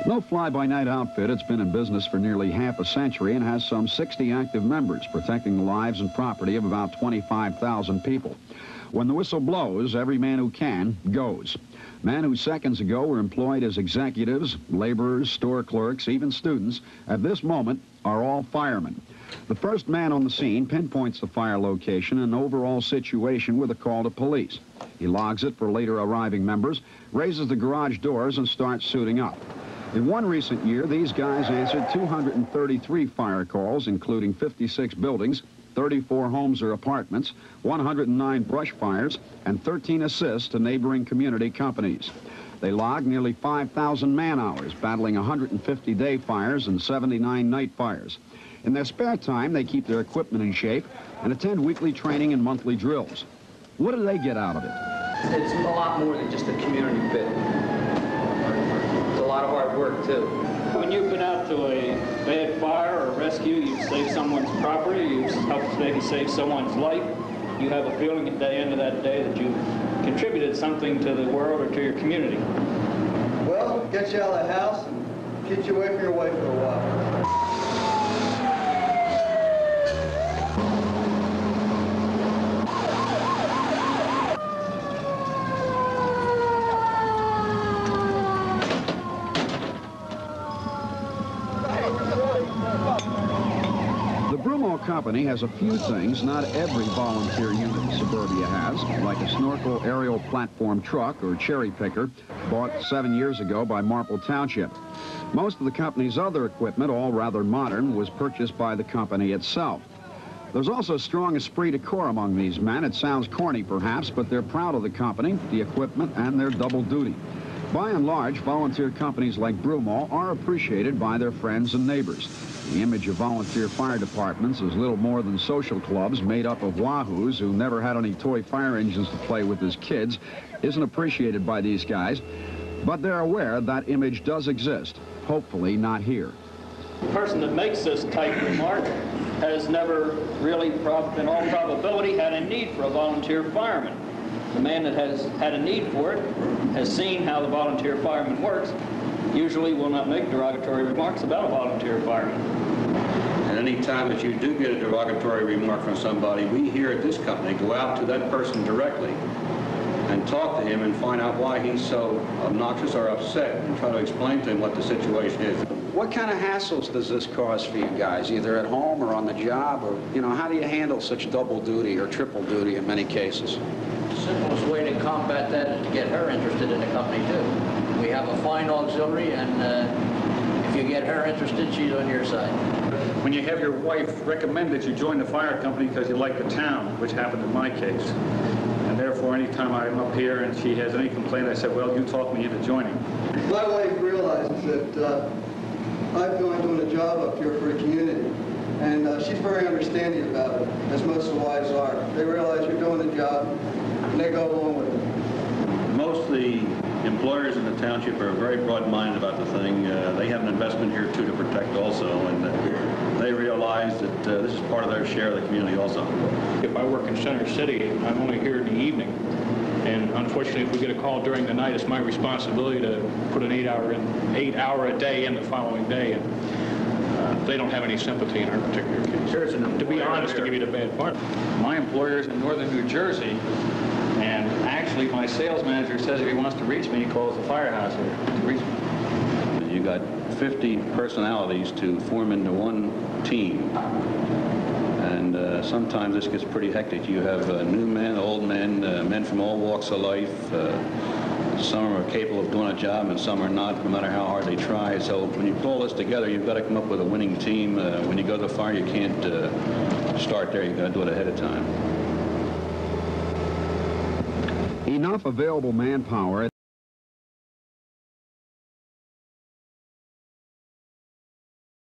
No fly-by-night outfit. It's been in business for nearly half a century and has some 60 active members, protecting the lives and property of about 25,000 people. When the whistle blows, every man who can goes. Men who seconds ago were employed as executives, laborers, store clerks, even students, at this moment are all firemen. The first man on the scene pinpoints the fire location and overall situation with a call to police. He logs it for later arriving members, raises the garage doors, and starts suiting up. In one recent year, these guys answered 233 fire calls, including 56 buildings, 34 homes or apartments, 109 brush fires, and 13 assists to neighboring community companies. They logged nearly 5,000 man-hours, battling 150 day fires and 79 night fires. In their spare time, they keep their equipment in shape and attend weekly training and monthly drills. What do they get out of it? It's a lot more than just a community bit. It's a lot of hard work, too. When you've been out to a bad fire or rescue, you've saved someone's property, you've helped maybe save someone's life, you have a feeling at the end of that day that you've contributed something to the world or to your community. Well, get you out of the house and get you away from your wife for a while. The Broomall Company has a few things not every volunteer unit in suburbia has, like a snorkel aerial platform truck or cherry picker bought 7 years ago by Marple Township. Most of the company's other equipment, all rather modern, was purchased by the company itself. There's also strong esprit de corps among these men. It sounds corny, perhaps, but they're proud of the company, the equipment, and their double duty. By and large, volunteer companies like Broomall are appreciated by their friends and neighbors. The image of volunteer fire departments is little more than social clubs made up of wahoos who never had any toy fire engines to play with as kids isn't appreciated by these guys, but they're aware that image does exist, hopefully not here. The person that makes this type remark has never really, in all probability, had a need for a volunteer fireman. The man that has had a need for it has seen how the volunteer fireman works, usually will not make derogatory remarks about a volunteer fireman. And any time that you do get a derogatory remark from somebody, we here at this company go out to that person directly and talk to him and find out why he's so obnoxious or upset and try to explain to him what the situation is. What kind of hassles does this cause for you guys, either at home or on the job, or, how do you handle such double duty or triple duty in many cases? The simplest way to combat that is to get her interested in the company, too. We have a fine auxiliary, and if you get her interested, she's on your side. When you have your wife recommend that you join the fire company because you like the town, which happened in my case, and therefore anytime I'm up here and she has any complaint, I said, well, you talked me into joining. My wife realizes that I've gone doing a job up here for the community, and she's very understanding about it, as most of the wives are. They realize you're doing the job, and they go along with it. Most of the employers in the township are very broad-minded about the thing. They have an investment here, too, to protect also, and they realize that this is part of their share of the community also. If I work in Center City, I'm only here in the evening. And unfortunately, if we get a call during the night, it's my responsibility to put an 8 hour a day in the following day. And they don't have any sympathy in our particular case. To be honest, to give you the bad part. My employer's in northern New Jersey, and actually my sales manager says if he wants to reach me, he calls the firehouse here to reach me. You got 50 personalities to form into one team. And sometimes this gets pretty hectic. You have new men, old men, men from all walks of life. Some are capable of doing a job and some are not, no matter how hard they try. So when you put all this together, you've got to come up with a winning team. When you go to the fire, you can't start there. You've got to do it ahead of time. Enough available manpower